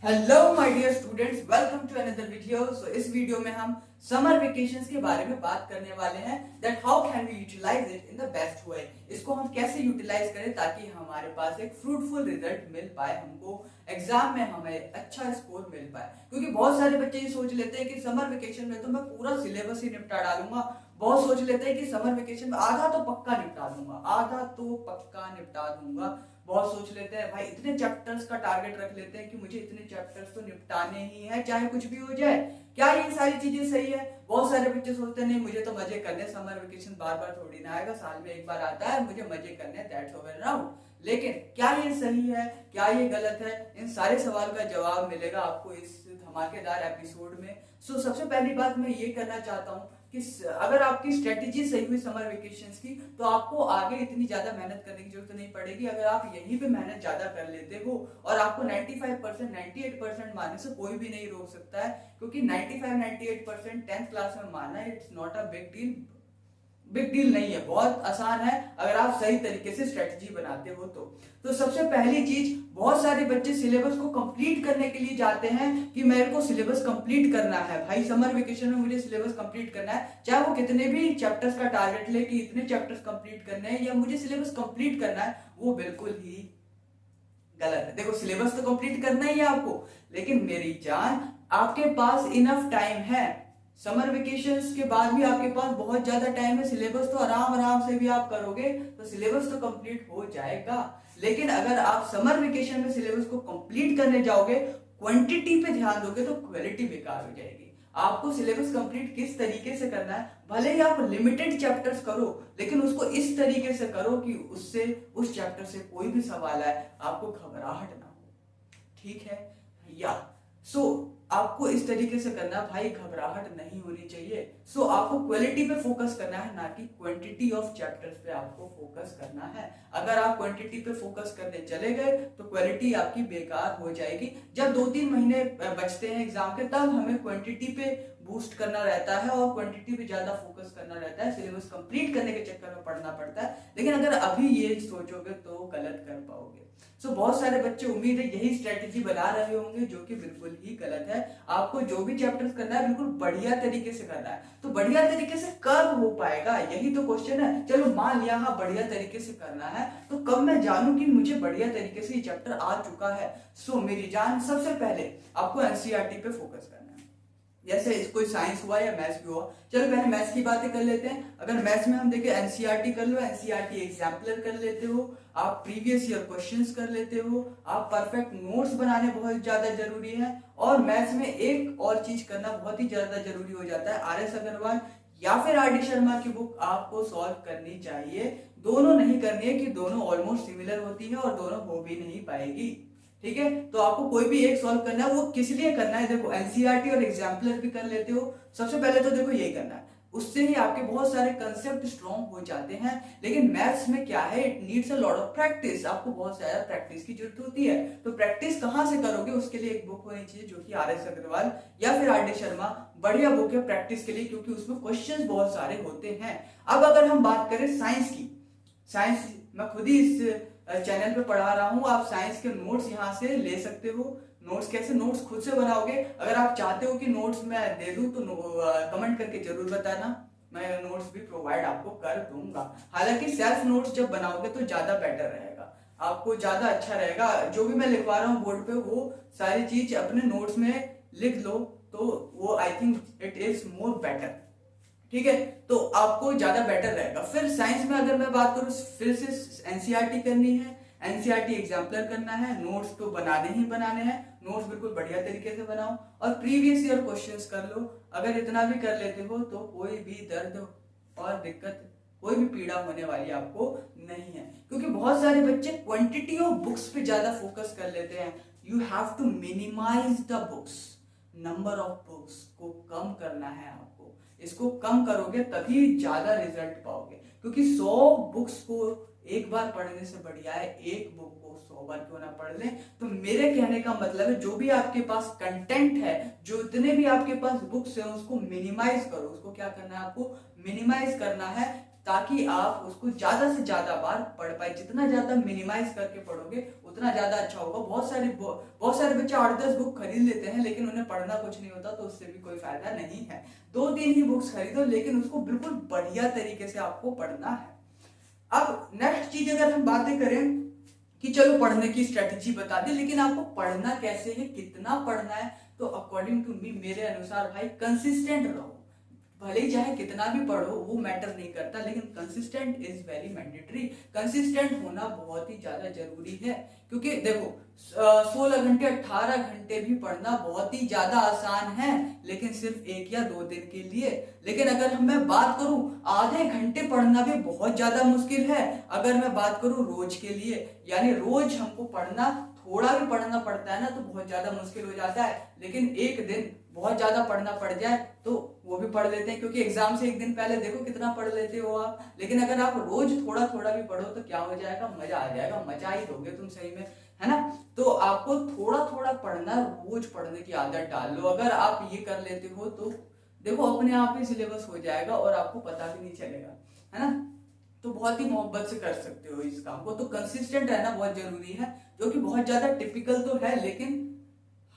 Hello my dear students, welcome to another video. इस video में हम समर वेकेशंस के बारे में बात करने वाले हैं that how can we utilise it in the best way. इसको हम कैसे यूटिलाइज करें ताकि हमारे पास एक फ्रूटफुल रिजल्ट मिल पाए, हमको एग्जाम में हमें अच्छा स्कोर मिल पाए। क्योंकि बहुत सारे बच्चे ये सोच लेते हैं कि समर वेकेशन में तो मैं पूरा सिलेबस ही निपटा डालूंगा। बहुत सोच लेते हैं कि समर वेकेशन में आधा तो पक्का निपटा दूंगा, आधा तो पक्का निपटा दूंगा। बहुत सोच लेते हैं भाई, इतने चैप्टर्स का टारगेट रख लेते हैं कि मुझे इतने चैप्टर्स तो निपटाने ही है चाहे कुछ भी हो जाए। क्या ये सारी चीजें सही है? बहुत सारे बच्चे सोचते हैं नहीं, मुझे तो मजे करने, समर वेकेशन बार बार थोड़ी ना आएगा, साल में एक बार आता है, मुझे मजे करने, दैट्स ओवर राउंड। लेकिन क्या ये सही है, क्या ये गलत है? इन सारे सवाल का जवाब मिलेगा आपको इस धमाकेदार एपिसोड में। सबसे पहली बात मैं ये करना चाहता हूँ कि अगर आपकी स्ट्रेटेजी सही हुई समर वेकेशंस की तो आपको आगे इतनी ज्यादा मेहनत करने की जरूरत नहीं पड़ेगी। अगर आप यहीं पे मेहनत ज्यादा कर लेते हो और आपको 95% 98% मारने से कोई भी नहीं रोक सकता है, क्योंकि 95-98% 10th क्लास में मारना it's not a big deal. Big deal नहीं है, बहुत आसान है अगर आप सही तरीके से स्ट्रेटजी बनाते हो तो सबसे पहली चीज, बहुत सारे बच्चे सिलेबस को कंप्लीट करने के लिए जाते हैं कि मेरे को सिलेबस कंप्लीट करना है भाई, समर वेकेशन में मुझे सिलेबस कंप्लीट करना है, चाहे वो कितने भी चैप्टर्स का टारगेट ले कि इतने चैप्टर्स कंप्लीट करने हैं या मुझे सिलेबस कंप्लीट करना है। वो बिल्कुल ही गलत है। देखो, सिलेबस तो कंप्लीट करना ही है आपको, लेकिन मेरी जान, आपके पास इनफ टाइम है। समर वेकेशंस के बाद भी आपके पास बहुत ज्यादा टाइम है। सिलेबस तो आराम आराम से भी आप करोगे तो सिलेबस तो कंप्लीट हो जाएगा। लेकिन अगर आप समर वेकेशन में सिलेबस को कंप्लीट करने जाओगे, क्वांटिटी पे ध्यान दोगे तो क्वालिटी बेकार हो जाएगी। आपको सिलेबस कंप्लीट किस तरीके से करना है, भले ही आप लिमिटेड चैप्टर्स करो, लेकिन उसको इस तरीके से करो कि उससे, उस चैप्टर से कोई भी सवाल आए आपको घबराहट ना हो। ठीक है या आपको इस तरीके से करना भाई, घबराहट नहीं होनी चाहिए। आपको क्वालिटी पे फोकस करना है, ना कि क्वांटिटी ऑफ चैप्टर्स पे आपको फोकस करना है। अगर आप क्वांटिटी पे फोकस करने चले गए तो क्वालिटी आपकी बेकार हो जाएगी। जब 2-3 महीने बचते हैं एग्जाम के, तब हमें क्वांटिटी पे बूस्ट करना रहता है और क्वांटिटी पे ज्यादा फोकस करना रहता है, सिलेबस कंप्लीट करने के चक्कर में पढ़ना पड़ता है। लेकिन अगर अभी ये सोचोगे तो गलत कर पाओगे। बहुत सारे बच्चे, उम्मीद है, यही स्ट्रेटेजी बना रहे होंगे, जो कि बिल्कुल ही गलत है। आपको जो भी चैप्टर्स करना है बिल्कुल बढ़िया तरीके से करना है। तो बढ़िया तरीके से कब हो पाएगा, यही तो क्वेश्चन है। चलो मान लिया हाँ बढ़िया तरीके से करना है, तो कब मैं जानूं कि मुझे बढ़िया तरीके से ये चैप्टर आ चुका है? मेरी जान, सबसे पहले आपको एनसीईआरटी पे फोकस करना है। जैसे कोई साइंस हुआ या मैथ्स भी हुआ, चलो पहले मैथ्स की बातें कर लेते हैं। अगर मैथ्स में हम देखें, एनसीईआरटी कर लो, एनसीईआरटी एग्जाम्पलर कर लेते हो, आप प्रीवियस ईयर क्वेश्चंस कर लेते हो, आप परफेक्ट नोट्स बनाने बहुत ज्यादा जरूरी है। और मैथ्स में एक और चीज करना बहुत ही ज्यादा जरूरी हो जाता है, आर एस अग्रवाल या फिर आर डी शर्मा की बुक आपको सॉल्व करनी चाहिए। दोनों नहीं करनी है कि दोनों ऑलमोस्ट सिमिलर होती है और दोनों हो भी नहीं पाएगी। ठीक है, तो आपको कोई भी एक सॉल्व करना है, वो किस लिए करना है? देखो, एनसीईआरटी और एग्जाम्पलर भी कर लेते हो, सबसे पहले तो देखो यही करना है, उससे ही आपके बहुत सारे कंसेप्ट स्ट्रॉन्ग हो जाते हैं। लेकिन मैथ्स में क्या है, it needs a lot of practice, आपको बहुत ज्यादा प्रैक्टिस की जरूरत होती है। तो प्रैक्टिस कहां से करोगे? उसके लिए एक बुक होनी चाहिए जो कि आर एस अग्रवाल या फिर आर डी शर्मा, बढ़िया बुक है प्रैक्टिस के लिए, क्योंकि उसमें क्वेश्चंस बहुत सारे होते हैं। अब अगर हम बात करें साइंस की, साइंस मैं खुद ही इस चैनल पे पढ़ा रहा हूँ, आप साइंस के नोट्स यहाँ से ले सकते हो। नोट्स कैसे? नोट्स खुद से बनाओगे। अगर आप चाहते हो कि नोट्स मैं दे दूं तो कमेंट करके जरूर बताना, मैं नोट्स भी प्रोवाइड आपको कर दूंगा। हालांकि सेल्फ नोट्स जब बनाओगे तो ज्यादा बेटर रहेगा, आपको ज्यादा अच्छा रहेगा। जो भी मैं लिखवा रहा हूँ बोर्ड पे, वो सारी चीज अपने नोट्स में लिख लो, तो वो I think it is more better. ठीक है, तो आपको ज्यादा बेटर रहेगा। फिर साइंस में अगर मैं बात करूं, फिर से एनसीईआरटी करनी है, एनसीईआरटी एग्जाम्पलर करना है, नोट्स तो बनाने ही बनाने हैं, नोट्स बिल्कुल बढ़िया तरीके से बनाओ और प्रीवियस ईयर क्वेश्चंस कर लो। अगर इतना भी कर लेते हो तो कोई भी दर्द और दिक्कत, कोई भी पीड़ा होने वाली आपको नहीं है। क्योंकि बहुत सारे बच्चे क्वांटिटी ऑफ बुक्स पे ज्यादा फोकस कर लेते हैं। You have to minimise the books, number of books को कम करना है आपको। इसको कम करोगे तभी ज्यादा रिजल्ट पाओगे, क्योंकि 100 बुक्स को एक बार पढ़ने से बढ़िया है एक बुक को 100 बार क्यों ना पढ़ लें। तो मेरे कहने का मतलब है, जो भी आपके पास कंटेंट है, जो इतने भी आपके पास बुक्स है, उसको मिनिमाइज करो। उसको क्या करना है? आपको मिनिमाइज करना है, ताकि आप उसको ज्यादा से ज्यादा बार पढ़ पाए। जितना ज्यादा मिनिमाइज करके पढ़ोगे उतना ज्यादा अच्छा होगा। बहुत सारे बच्चे 8-10 बुक खरीद लेते हैं लेकिन उन्हें पढ़ना कुछ नहीं होता, तो उससे भी कोई फायदा नहीं है। 2-3 ही बुक्स खरीदो लेकिन उसको बिल्कुल बढ़िया तरीके से आपको पढ़ना है। अब नेक्स्ट चीज अगर हम बातें करें कि चलो पढ़ने की स्ट्रेटेजी बता दी, लेकिन आपको पढ़ना कैसे है, कितना पढ़ना है, तो अकॉर्डिंग टू मी, मेरे अनुसार भाई कंसिस्टेंट रहो। भले ही चाहे कितना भी पढ़ो वो मैटर नहीं करता, लेकिन consistent is very mandatory. Consistent होना बहुत ही ज्यादा जरूरी है, क्योंकि देखो 16 घंटे 18 घंटे भी पढ़ना बहुत ही ज्यादा आसान है, लेकिन सिर्फ 1 या 2 दिन के लिए। लेकिन अगर मैं बात करूं आधे घंटे पढ़ना भी बहुत ज्यादा मुश्किल है। अगर मैं बात करूं रोज के लिए, यानी रोज हमको पढ़ना, थोड़ा भी पढ़ना पड़ता है ना तो बहुत ज्यादा मुश्किल हो जाता है। लेकिन एक दिन बहुत ज्यादा पढ़ना पड़ जाए तो वो भी पढ़ लेते हैं, क्योंकि एग्जाम से एक दिन पहले देखो कितना पढ़ लेते हो आप। लेकिन अगर आप रोज थोड़ा थोड़ा भी पढ़ो तो क्या हो जाएगा, मजा आ जाएगा, मजा ही दोगे तुम सही में, है ना। तो आपको थोड़ा थोड़ा पढ़ना, रोज पढ़ने की आदत डाल लो। अगर आप ये कर लेते हो तो देखो अपने आप ही सिलेबस हो जाएगा और आपको पता भी नहीं चलेगा, है ना। तो बहुत ही मोहब्बत से कर सकते हो इस काम को। तो कंसिस्टेंट रहना बहुत जरूरी है, जो कि बहुत ज्यादा टिपिकल तो है, लेकिन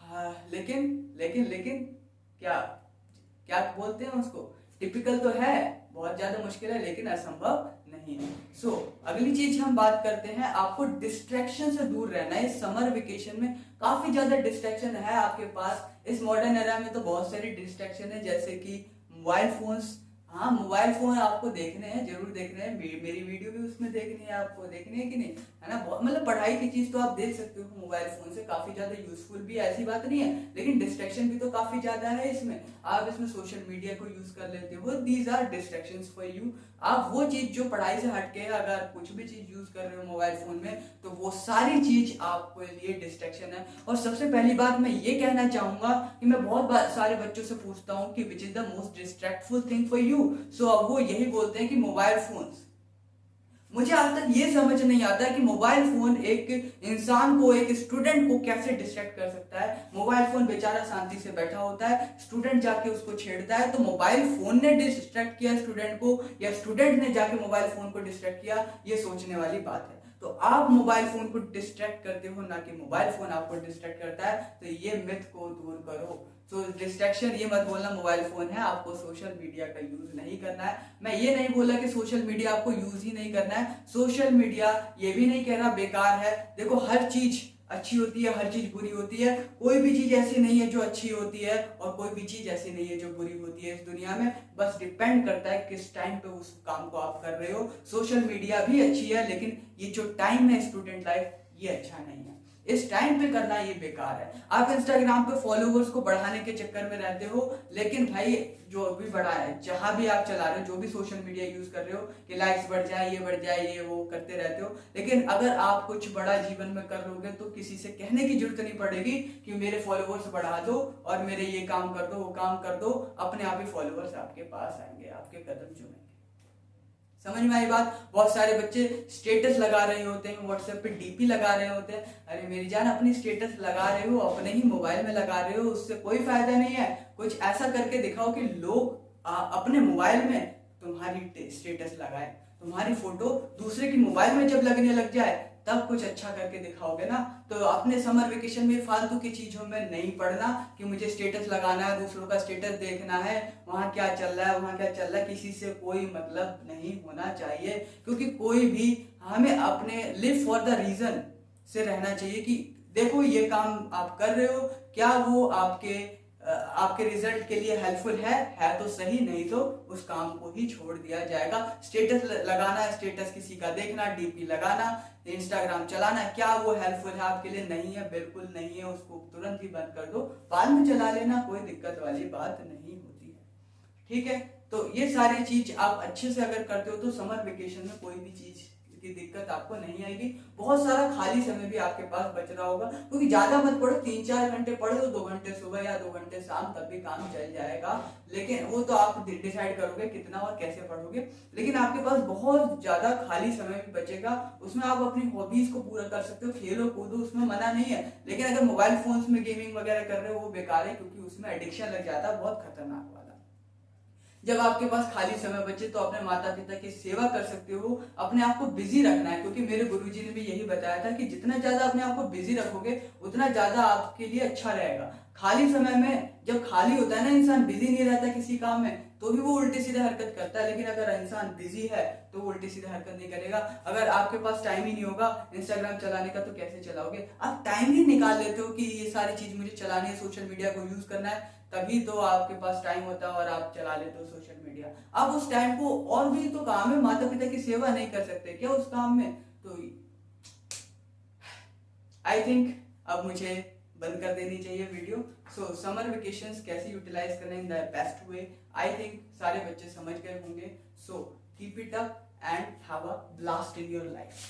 हाँ, लेकिन क्या क्या बोलते हैं उसको, टिपिकल तो है, बहुत ज्यादा मुश्किल है लेकिन असंभव नहीं है। सो अगली चीज हम बात करते हैं, आपको डिस्ट्रैक्शन से दूर रहना है। इस समर वेकेशन में काफी ज्यादा डिस्ट्रैक्शन है आपके पास। इस मॉडर्न एरा में तो बहुत सारी डिस्ट्रैक्शन है, जैसे कि मोबाइल फोन्स। हाँ, मोबाइल फोन आपको देखने हैं, जरूर देखने हैं, मेरी वीडियो भी उसमें देखनी है, आपको देखनी है कि नहीं, है ना। मतलब पढ़ाई की चीज तो आप देख सकते हो मोबाइल फोन से, काफी ज्यादा यूजफुल भी, ऐसी बात नहीं है, लेकिन डिस्ट्रैक्शन भी तो काफी ज्यादा है इसमें। आप इसमें सोशल मीडिया को यूज कर लेते हो, these are distractions for you. आप वो चीज जो पढ़ाई से हटके अगर कुछ भी चीज यूज कर रहे हो मोबाइल फोन में, तो वो सारी चीज आपके लिए डिस्ट्रैक्शन है। और सबसे पहली बात मैं ये कहना चाहूंगा कि मैं बहुत सारे बच्चों से पूछता हूँ कि which is the most distractful thing for you. So अब वो यही बोलते हैं कि मोबाइल फोन्स। मुझे आज तक ये समझ नहीं आता कि मोबाइल फोन एक इंसान को, एक स्टूडेंट को कैसे डिस्ट्रैक्ट कर सकता है। मोबाइल फोन बेचारा शांति से बैठा होता है, स्टूडेंट जाके उसको छेड़ता है, तो मोबाइल फोन ने डिस्ट्रैक्ट किया स्टूडेंट को या स्टूडेंट ने जाके मोबाइल फोन को डिस्ट्रैक्ट किया, ये सोचने वाली बात है। तो आप मोबाइल फोन को डिस्ट्रैक्ट करते हो, ना कि मोबाइल फोन आपको डिस्ट्रैक्ट करता है। तो ये मिथ को दूर करो। तो डिस्ट्रैक्शन ये मत बोलना मोबाइल फोन है, आपको सोशल मीडिया का यूज नहीं करना है। मैं ये नहीं बोला कि सोशल मीडिया आपको यूज ही नहीं करना है, सोशल मीडिया ये भी नहीं कह रहा बेकार है। देखो हर चीज अच्छी होती है, हर चीज बुरी होती है, कोई भी चीज ऐसी नहीं है जो अच्छी होती है और कोई भी चीज ऐसी नहीं है जो बुरी होती है इस दुनिया में। बस डिपेंड करता है किस टाइम पे उस काम को आप कर रहे हो। सोशल मीडिया भी अच्छी है, लेकिन ये जो टाइम है स्टूडेंट लाइफ, ये अच्छा नहीं है। इस टाइम पे करना ये बेकार है। आप इंस्टाग्राम पे फॉलोवर्स को बढ़ाने के चक्कर में रहते हो, लेकिन भाई जो भी बढ़ा है, जहां भी आप चला रहे हो, जो भी सोशल मीडिया यूज कर रहे हो कि लाइक्स बढ़ जाए, ये बढ़ जाए, ये वो करते रहते हो, लेकिन अगर आप कुछ बड़ा जीवन में कर लोगे तो किसी से कहने की जरूरत नहीं पड़ेगी कि मेरे फॉलोवर्स बढ़ा दो और मेरे ये काम कर दो, वो काम कर दो। अपने आप ही फॉलोवर्स आपके पास आएंगे, आपके कदम चूमेंगे। समझ में आई बात। बहुत सारे बच्चे स्टेटस लगा रहे होते हैं, व्हाट्सएप पे डीपी लगा रहे होते हैं। अरे मेरी जान, अपनी स्टेटस लगा रहे हो, अपने ही मोबाइल में लगा रहे हो, उससे कोई फायदा नहीं है। कुछ ऐसा करके दिखाओ कि लोग अपने मोबाइल में तुम्हारी स्टेटस लगाए, तुम्हारी फोटो दूसरे की मोबाइल में जब लगने लग जाए तब कुछ अच्छा करके दिखाओगे ना। तो अपने समर वेकेशन में फालतू की चीजों में नहीं पड़ना कि मुझे स्टेटस लगाना है, दूसरों का स्टेटस देखना है, वहां क्या चल रहा है, वहां क्या चल रहा है, किसी से कोई मतलब नहीं होना चाहिए। क्योंकि कोई भी, हमें अपने लिव फॉर द रीजन से रहना चाहिए कि देखो ये काम आप कर रहे हो, क्या वो आपके रिजल्ट के लिए हेल्पफुल है तो सही, नहीं तो उस काम को ही छोड़ दिया जाएगा। स्टेटस लगाना, स्टेटस किसी का देखना, डीपी लगाना, इंस्टाग्राम चलाना, क्या वो हेल्पफुल है आपके लिए? नहीं है, बिल्कुल नहीं है। उसको तुरंत ही बंद कर दो, बाद में चला लेना, कोई दिक्कत वाली बात नहीं होती है। ठीक है, तो ये सारी चीज आप अच्छे से अगर करते हो तो समर वेकेशन में कोई भी चीज की दिक्कत आपको नहीं आएगी। बहुत सारा खाली समय भी आपके पास बच रहा होगा, क्योंकि ज्यादा मत पढ़ो, 3-4 घंटे पढ़ो, 2 घंटे सुबह या 2 घंटे शाम, तब भी काम चल जाएगा। लेकिन वो तो आप डिसाइड करोगे कितना और कैसे पढ़ोगे। लेकिन आपके पास बहुत ज्यादा खाली समय भी बचेगा, उसमें आप अपनी हॉबीज को पूरा कर सकते हो, खेलो कूदो, उसमें मना नहीं है। लेकिन अगर मोबाइल फोन्स में गेमिंग वगैरह कर रहे हो वो बेकार है, क्योंकि उसमें एडिक्शन लग जाता है, बहुत खतरनाक वाला। जब आपके पास खाली समय बचे तो अपने माता पिता की सेवा कर सकते हो, अपने आप को बिजी रखना है, क्योंकि मेरे गुरुजी ने भी यही बताया था कि जितना ज्यादा अपने आप को बिजी रखोगे उतना ज्यादा आपके लिए अच्छा रहेगा। खाली समय में जब खाली होता है ना इंसान, बिजी नहीं रहता किसी काम में, तो भी वो उल्टी सीधे हरकत करता है। लेकिन अगर इंसान बिजी है तो वो उल्टी सीधे हरकत नहीं करेगा। अगर आपके पास टाइम ही नहीं होगा इंस्टाग्राम चलाने का तो कैसे चलाओगे? आप टाइम ही निकाल लेते हो कि ये सारी चीज मुझे चलानी है, सोशल मीडिया को यूज करना है, तभी तो आपके पास टाइम होता है और आप चला लेते हो सोशल मीडिया। आप उस टाइम को, और भी तो काम है, माता पिता की सेवा नहीं कर सकते क्या उस काम में? तो आई थिंक अब मुझे बंद कर देनी चाहिए वीडियो। सो समर वेकेशंस कैसे यूटिलाइज करना इन the best way, I think सारे बच्चे समझ गए होंगे। So keep it up and have a blast in your life.